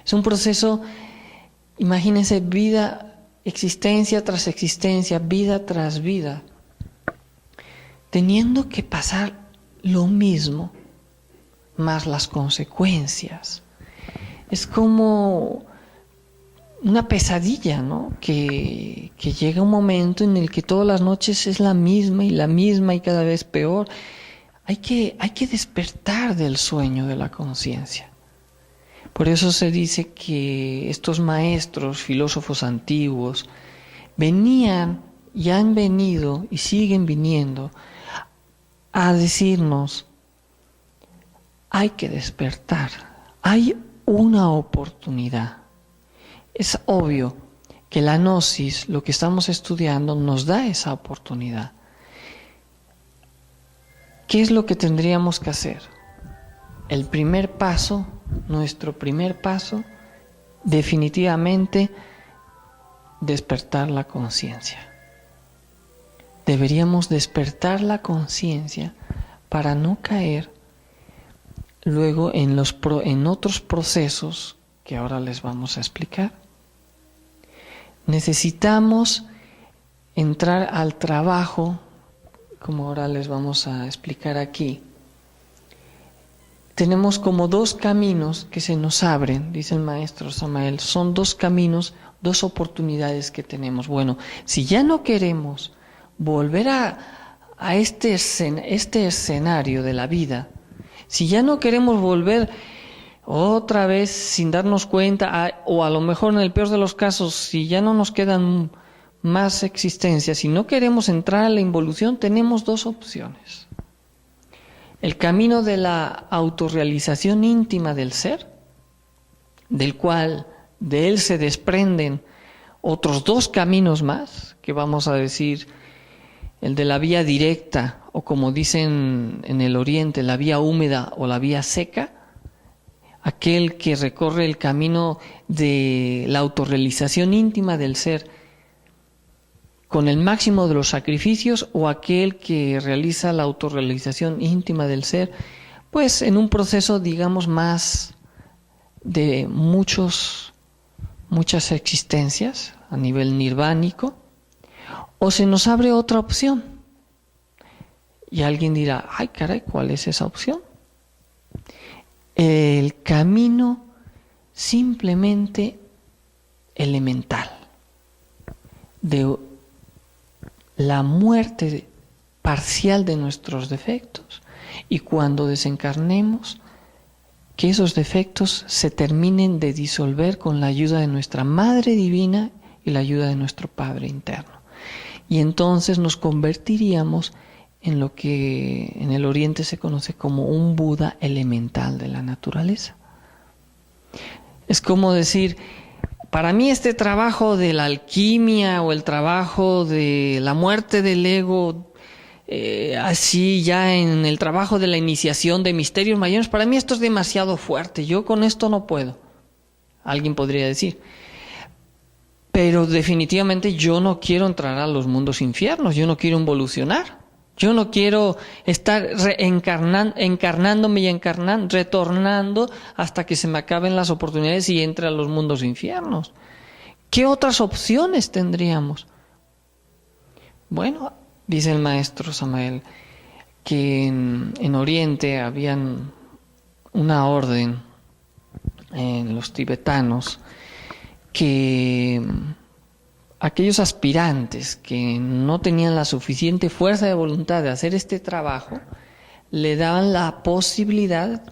Es un proceso, imagínense, vida, existencia tras existencia, vida tras vida, teniendo que pasar lo mismo, más las consecuencias. Es como una pesadilla, ¿no? Que llega un momento en el que todas las noches es la misma y cada vez peor. Hay que despertar del sueño de la conciencia. Por eso se dice que estos maestros, filósofos antiguos, venían y han venido y siguen viniendo a decirnos: hay que despertar, hay una oportunidad. Es obvio que la gnosis, lo que estamos estudiando, nos da esa oportunidad. ¿Qué es lo que tendríamos que hacer? El primer paso, nuestro primer paso, definitivamente, despertar la conciencia. Deberíamos despertar la conciencia para no caer luego en otros procesos que ahora les vamos a explicar. Necesitamos entrar al trabajo, como ahora les vamos a explicar aquí. Tenemos como dos caminos que se nos abren, dice el maestro Samael. Son dos caminos, dos oportunidades que tenemos. Bueno, si ya no queremos volver a este escenario de la vida, si ya no queremos volver otra vez sin darnos cuenta, o a lo mejor en el peor de los casos, si ya no nos quedan más existencias, si no queremos entrar a la involución, tenemos dos opciones. El camino de la autorrealización íntima del ser, del cual de él se desprenden otros dos caminos más, que vamos a decir el de la vía directa, o como dicen en el oriente, la vía húmeda o la vía seca, aquel que recorre el camino de la autorrealización íntima del ser con el máximo de los sacrificios, o aquel que realiza la autorrealización íntima del ser, pues en un proceso, digamos, más de muchas existencias a nivel nirvánico, o se nos abre otra opción. Y alguien dirá: ay caray, ¿cuál es esa opción? El camino simplemente elemental de la muerte parcial de nuestros defectos, y cuando desencarnemos, que esos defectos se terminen de disolver con la ayuda de nuestra Madre Divina y la ayuda de nuestro Padre interno. Y entonces nos convertiríamos en lo que en el Oriente se conoce como un Buda elemental de la naturaleza. Es como decir: para mí este trabajo de la alquimia o el trabajo de la muerte del ego, así ya en el trabajo de la iniciación de misterios mayores, para mí esto es demasiado fuerte, yo con esto no puedo. Alguien podría decir. Pero definitivamente yo no quiero entrar a los mundos infiernos, yo no quiero involucionar. Yo no quiero estar encarnándome y retornando hasta que se me acaben las oportunidades y entre a los mundos infiernos. ¿Qué otras opciones tendríamos? Bueno, dice el maestro Samael que en Oriente habían una orden en los tibetanos que aquellos aspirantes que no tenían la suficiente fuerza de voluntad de hacer este trabajo, le daban la posibilidad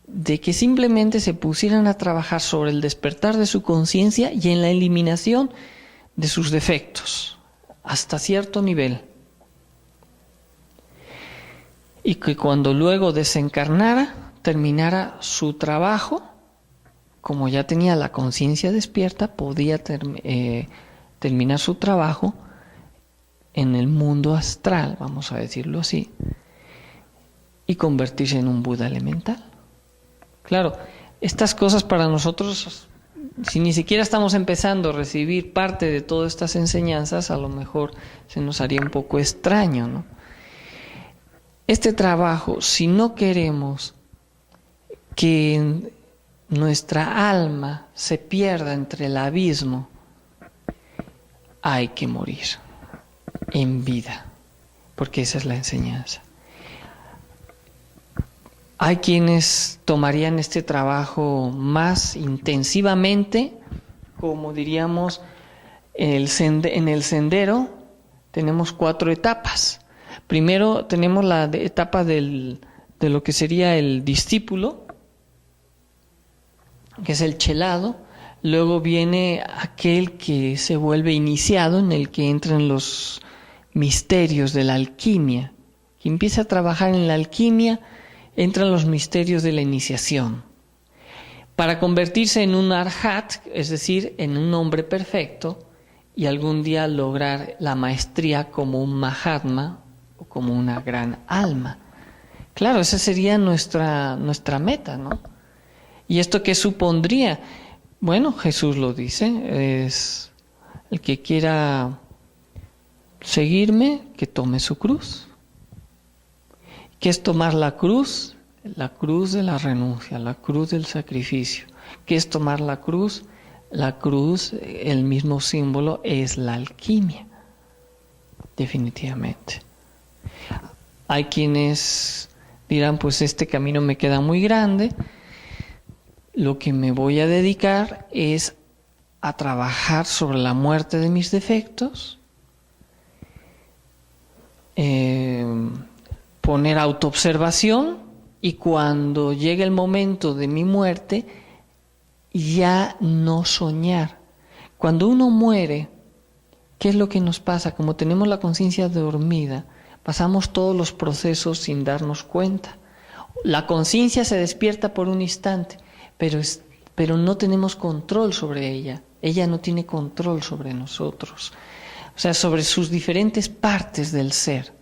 de que simplemente se pusieran a trabajar sobre el despertar de su conciencia y en la eliminación de sus defectos, hasta cierto nivel. Y que cuando luego desencarnara, terminara su trabajo, como ya tenía la conciencia despierta, podía terminar su trabajo en el mundo astral, vamos a decirlo así, y convertirse en un Buda elemental. Claro, estas cosas para nosotros, si ni siquiera estamos empezando a recibir parte de todas estas enseñanzas, a lo mejor se nos haría un poco extraño, ¿no? Este trabajo, si no queremos que nuestra alma se pierda entre el abismo, hay que morir en vida, porque esa es la enseñanza. Hay quienes tomarían este trabajo más intensivamente, como diríamos, en el sendero tenemos 4 etapas. Primero tenemos la etapa de lo que sería el discípulo, que es el chelado. Luego viene aquel que se vuelve iniciado, en el que entran los misterios de la alquimia. Quien empieza a trabajar en la alquimia, entran los misterios de la iniciación. Para convertirse en un arhat, es decir, en un hombre perfecto, y algún día lograr la maestría como un mahatma o como una gran alma. Claro, esa sería nuestra meta, ¿no? ¿Y esto qué supondría? Bueno, Jesús lo dice, es el que quiera seguirme, que tome su cruz. ¿Qué es tomar la cruz? La cruz de la renuncia, la cruz del sacrificio. ¿Qué es tomar la cruz? La cruz, el mismo símbolo, es la alquimia, definitivamente. Hay quienes dirán, pues este camino me queda muy grande, lo que me voy a dedicar es a trabajar sobre la muerte de mis defectos, poner autoobservación, y cuando llegue el momento de mi muerte, ya no soñar. Cuando uno muere, ¿qué es lo que nos pasa? Como tenemos la conciencia dormida, pasamos todos los procesos sin darnos cuenta. La conciencia se despierta por un instante, pero no tenemos control sobre ella. Ella no tiene control sobre nosotros, o sea, sobre sus diferentes partes del ser.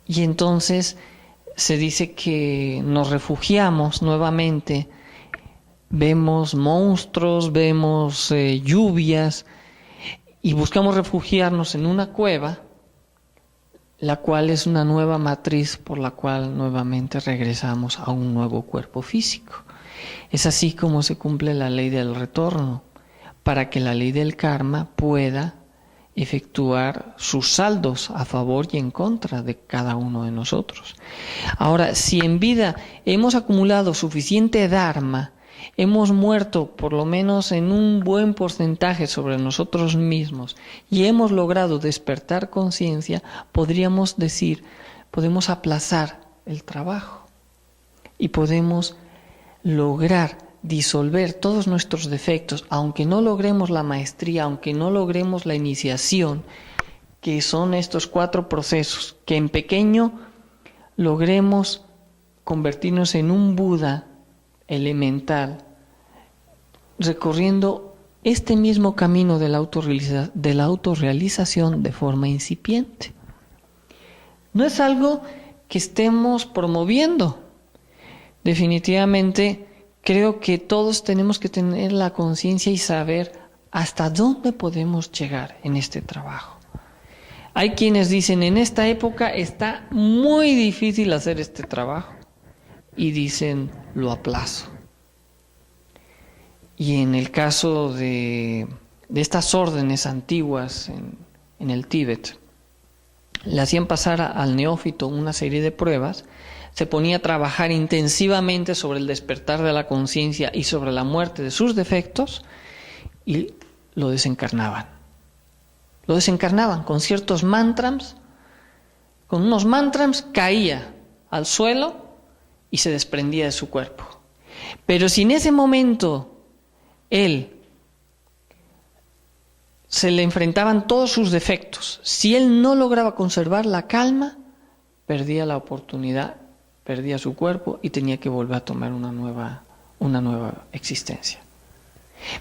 Y entonces se dice que nos refugiamos nuevamente, vemos monstruos, vemos lluvias, y buscamos refugiarnos en una cueva, la cual es una nueva matriz por la cual nuevamente regresamos a un nuevo cuerpo físico. Es así como se cumple la ley del retorno, para que la ley del karma pueda efectuar sus saldos a favor y en contra de cada uno de nosotros. Ahora, si en vida hemos acumulado suficiente dharma, hemos muerto por lo menos en un buen porcentaje sobre nosotros mismos y hemos logrado despertar conciencia, podríamos decir, podemos aplazar el trabajo y podemos lograr disolver todos nuestros defectos, aunque no logremos la maestría, aunque no logremos la iniciación, que son estos 4 procesos, que en pequeño logremos convertirnos en un Buda elemental, recorriendo este mismo camino de la autorrealización de forma incipiente. No es algo que estemos promoviendo. Definitivamente creo que todos tenemos que tener la conciencia y saber hasta dónde podemos llegar en este trabajo. Hay quienes dicen, en esta época está muy difícil hacer este trabajo, y dicen, lo aplazo. Y en el caso de estas órdenes antiguas en el Tíbet, le hacían pasar al neófito una serie de pruebas, se ponía a trabajar intensivamente sobre el despertar de la conciencia y sobre la muerte de sus defectos, y lo desencarnaban. Lo desencarnaban con ciertos mantras, con unos mantras caía al suelo y se desprendía de su cuerpo. Pero si en ese momento él se le enfrentaban todos sus defectos, si él no lograba conservar la calma, perdía la oportunidad, perdía su cuerpo y tenía que volver a tomar una nueva existencia.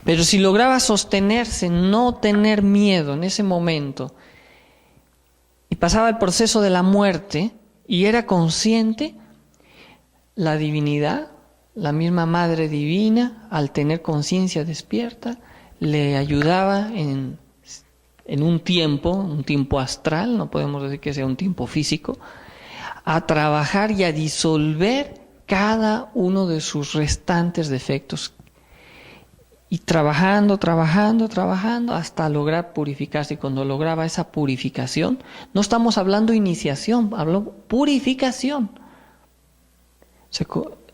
Pero si lograba sostenerse, no tener miedo en ese momento, y pasaba el proceso de la muerte y era consciente, la divinidad, la misma Madre Divina, al tener conciencia despierta, le ayudaba en un tiempo astral, no podemos decir que sea un tiempo físico, a trabajar y a disolver cada uno de sus restantes defectos y trabajando hasta lograr purificarse. Y cuando lograba esa purificación, no estamos hablando iniciación, hablo purificación.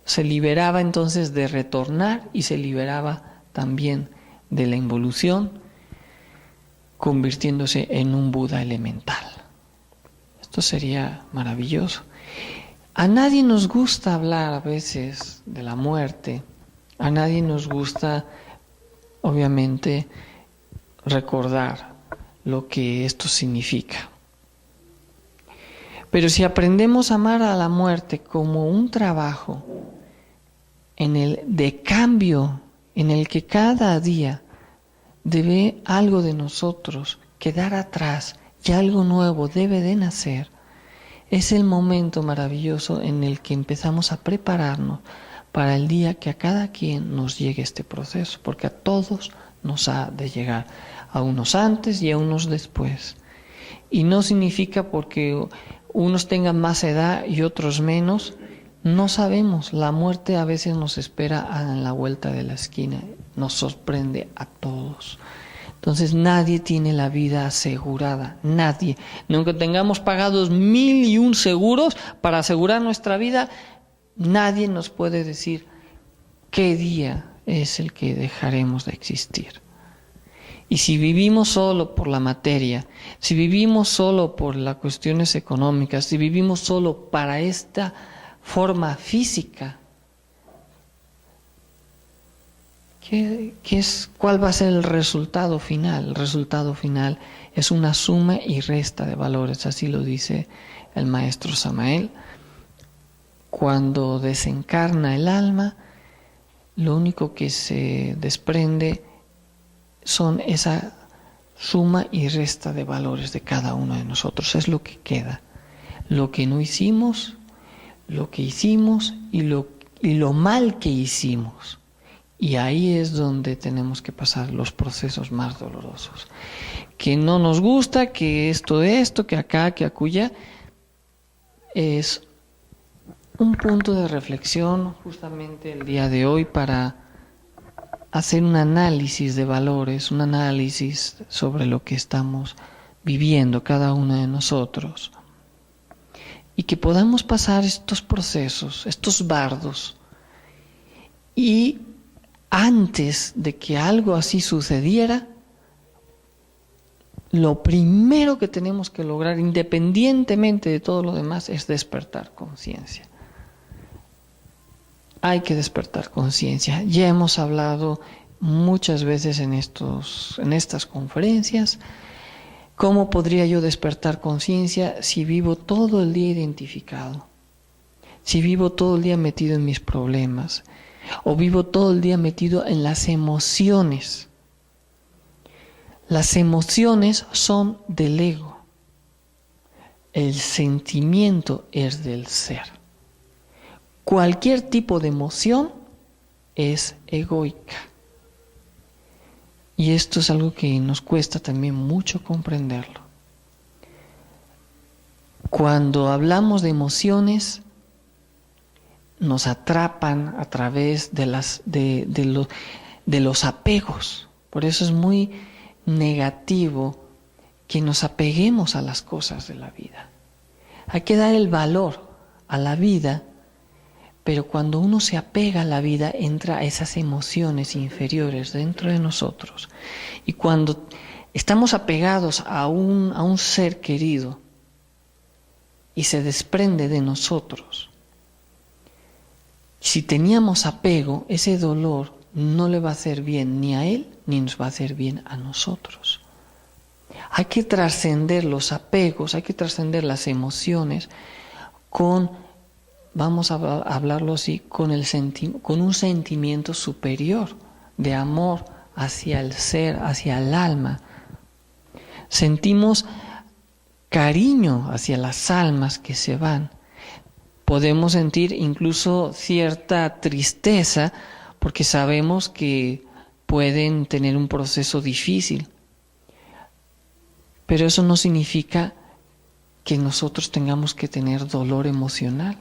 Se liberaba entonces de retornar y se liberaba también de la involución, convirtiéndose en un Buda elemental. Esto sería maravilloso. A nadie nos gusta hablar a veces de la muerte, a nadie nos gusta, obviamente, recordar lo que esto significa. Pero si aprendemos a amar a la muerte como un trabajo de cambio, en el que cada día debe algo de nosotros quedar atrás y algo nuevo debe de nacer, es el momento maravilloso en el que empezamos a prepararnos para el día que a cada quien nos llegue este proceso, porque a todos nos ha de llegar, a unos antes y a unos después. Y no significa porque unos tengan más edad y otros menos, no sabemos. La muerte a veces nos espera en la vuelta de la esquina, nos sorprende a todos. Entonces nadie tiene la vida asegurada, nadie. Aunque tengamos pagados 1001 seguros para asegurar nuestra vida, nadie nos puede decir qué día es el que dejaremos de existir. Y si vivimos solo por la materia, si vivimos solo por las cuestiones económicas, si vivimos solo para esta forma física, ¿cuál va a ser el resultado final? El resultado final es una suma y resta de valores, así lo dice el maestro Samael. Cuando desencarna el alma, lo único que se desprende son esa suma y resta de valores de cada uno de nosotros. Es lo que queda. Lo que no hicimos, lo que hicimos y lo mal que hicimos. Y ahí es donde tenemos que pasar los procesos más dolorosos. Que no nos gusta, que esto, que acá, que acullá, es un punto de reflexión justamente el día de hoy para hacer un análisis de valores, un análisis sobre lo que estamos viviendo cada uno de nosotros. Y que podamos pasar estos procesos, estos bardos, y antes de que algo así sucediera, lo primero que tenemos que lograr, independientemente de todo lo demás, es despertar conciencia. Hay que despertar conciencia. Ya hemos hablado muchas veces en estas conferencias. ¿Cómo podría yo despertar conciencia si vivo todo el día identificado? Si vivo todo el día metido en mis problemas, o vivo todo el día metido en las emociones. Las emociones son del ego. El sentimiento es del ser. Cualquier tipo de emoción es egoica. Y esto es algo que nos cuesta también mucho comprenderlo. Cuando hablamos de emociones, nos atrapan a través de los apegos. Por eso es muy negativo que nos apeguemos a las cosas de la vida. Hay que dar el valor a la vida, pero cuando uno se apega a la vida, entra a esas emociones inferiores dentro de nosotros. Y cuando estamos apegados a un ser querido y se desprende de nosotros, si teníamos apego, ese dolor no le va a hacer bien ni a él, ni nos va a hacer bien a nosotros. Hay que trascender los apegos, hay que trascender las emociones vamos a hablarlo así, con un sentimiento superior de amor hacia el ser, hacia el alma. Sentimos cariño hacia las almas que se van. Podemos sentir incluso cierta tristeza porque sabemos que pueden tener un proceso difícil. Pero eso no significa que nosotros tengamos que tener dolor emocional.